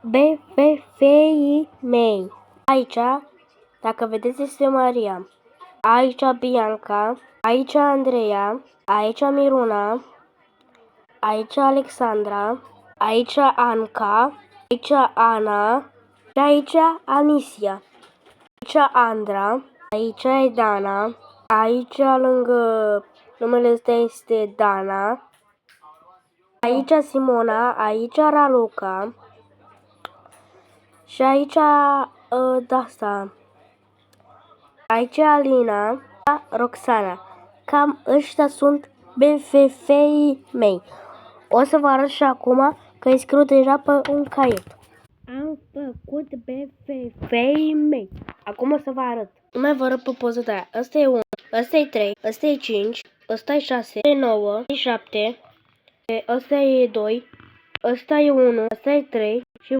befefeii mei. Aici, dacă vedeți, este Maria. Aici Bianca, aici Andreea, aici Miruna, aici Alexandra, aici Anca, aici Ana și aici Anisia. Aici Andra, aici e Dana, aici lângă numele ăsta este Dana, aici Simona, aici Raluca și aici Dasta, aici Alina, Roxana. Cam ăștia sunt befefeii mei. O să vă arăt și acum că îi scriu deja pe un caiet. Am făcut befefeii mei. Acum o să vă arăt. Nu mai vă arăt pe poză de aia. Ăsta e 1, ăsta e 3, ăsta e 5, ăsta e 6, ăsta e 9, ăsta e 7, ăsta e 2, ăsta e 1, ăsta e 3,